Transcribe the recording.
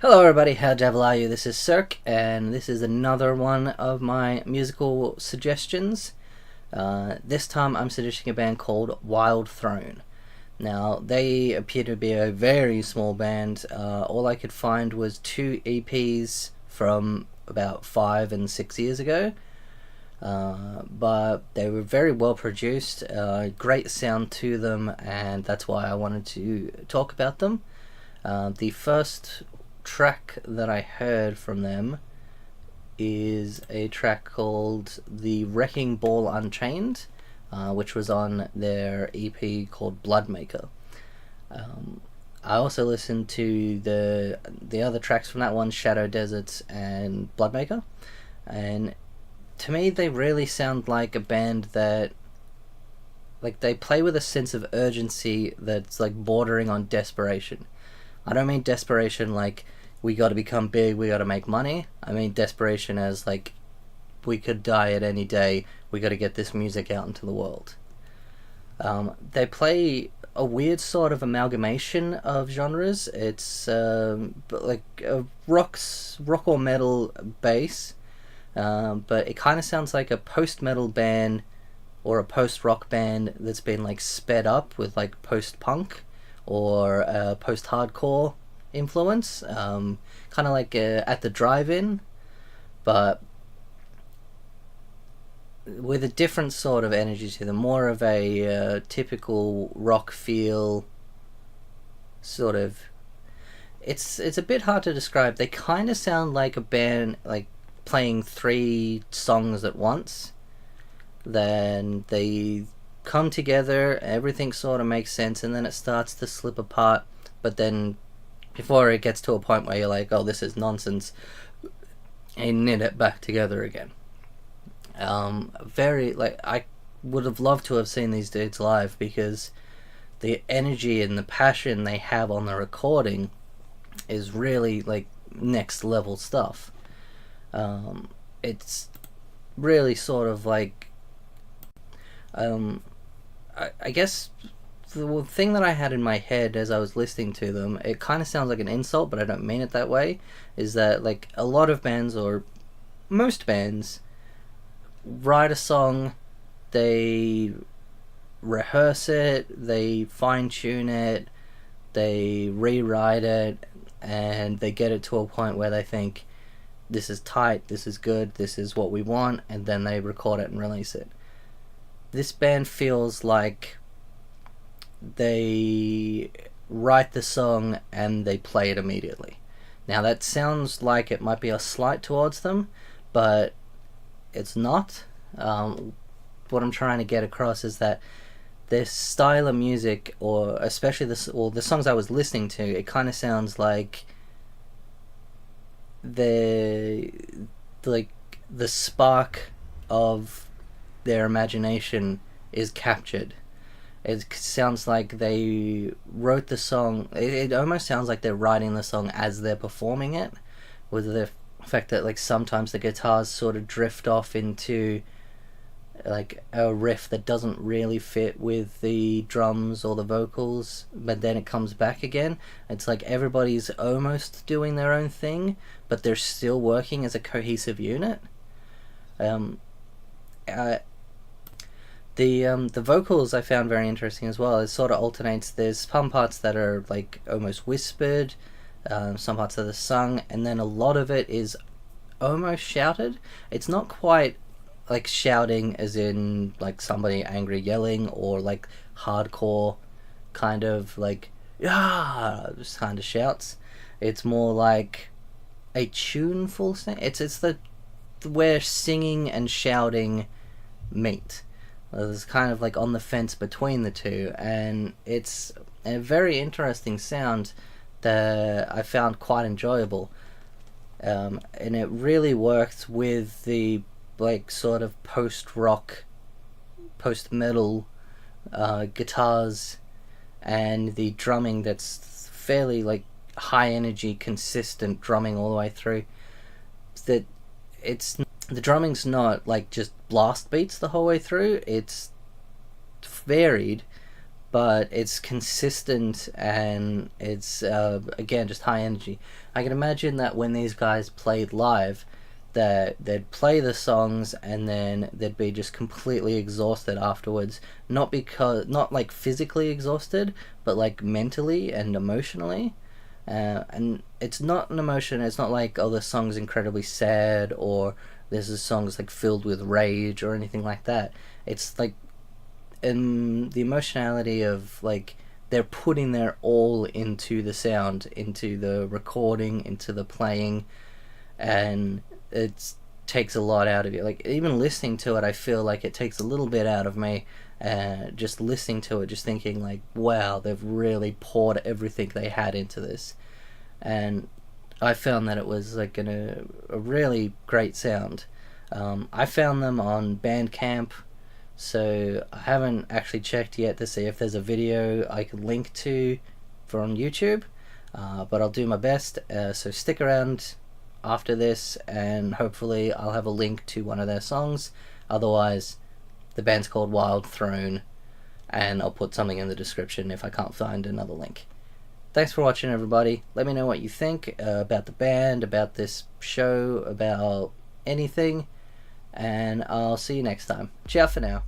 Hello everybody, how devil are you? This is Sirhc, and this is another one of my musical suggestions. This time I'm suggesting a band called Wild Throne. Now, they appear to be a very small band. All I could find was 2 EPs from about 5 and 6 years ago. But they were very well produced, great sound to them, and that's why I wanted to talk about them. The first track that I heard from them is a track called The Wrecking Ball Unchained, which was on their EP called Bloodmaker. I also listened to the other tracks from that one, Shadow Deserts and Bloodmaker, and to me they really sound like a band that, like, they play with a sense of urgency that's like bordering on desperation. I don't mean desperation like we got to become big, we got to make money. I mean desperation as like we could die at any day, we got to get this music out into the world. They play a weird sort of amalgamation of genres. It's like a rock or metal bass, but it kind of sounds like a post-metal band or a post-rock band that's been like sped up with like post-punk or post-hardcore influence, kind of like At the Drive-In, but with a different sort of energy to them, more of a typical rock feel, sort of. It's a bit hard to describe. They kind of sound like a band like playing 3 songs at once. Then they come together, everything sort of makes sense, and then it starts to slip apart. But then, before it gets to a point where you're like, "Oh, this is nonsense," and knit it back together again. Very, like, I would have loved to have seen these dudes live because the energy and the passion they have on the recording is really like next level stuff. It's really sort of like, I guess the thing that I had in my head as I was listening to them, it kind of sounds like an insult, but I don't mean it that way, is that like a lot of bands, or most bands, write a song, they rehearse it, they fine tune it, they rewrite it, and they get it to a point where they think, this is tight, this is good, this is what we want, and then they record it and release it. This band feels like they write the song and they play it immediately. Now that sounds like it might be a slight towards them, but it's not. What I'm trying to get across is that this style of music, or especially the songs I was listening to, it kind of sounds like the spark of their imagination is captured. It sounds like they wrote the song. It almost sounds like they're writing the song as they're performing it, with the fact that like sometimes the guitars sort of drift off into like a riff that doesn't really fit with the drums or the vocals, but then it comes back again. It's like everybody's almost doing their own thing, but they're still working as a cohesive unit. The vocals I found very interesting as well. It sort of alternates. There's some parts that are like almost whispered, some parts that are sung, and then a lot of it is almost shouted. It's not quite like shouting as in like somebody angry yelling, or like hardcore kind of like yeah, just kind of shouts. It's more like a tuneful thing. It's the where singing and shouting meet. It's kind of like on the fence between the two, and it's a very interesting sound that I found quite enjoyable. And it really worked with the like sort of post-rock, post-metal guitars, and the drumming that's fairly like high energy, consistent drumming all the way through. That it's the drumming's not like just blast beats the whole way through. It's varied, but it's consistent and it's again just high energy. I can imagine that when these guys played live, that they'd play the songs and then they'd be just completely exhausted afterwards. Not like physically exhausted, but like mentally and emotionally. And it's not an emotion. It's not like, oh, the song's incredibly sad, or there's a song's like filled with rage or anything like that. It's like in the emotionality of like they're putting their all into the sound, into the recording, into the playing, and it takes a lot out of you. Like even listening to it, I feel like it takes a little bit out of me. Just listening to it, just thinking like, wow, they've really poured everything they had into this, and I found that it was like a really great sound. I found them on Bandcamp, so I haven't actually checked yet to see if there's a video I can link to for on YouTube, but I'll do my best. So stick around after this, and hopefully I'll have a link to one of their songs. Otherwise, the band's called Wild Throne, and I'll put something in the description if I can't find another link. Thanks for watching, everybody. Let me know what you think about the band, about this show, about anything, and I'll see you next time. Ciao for now.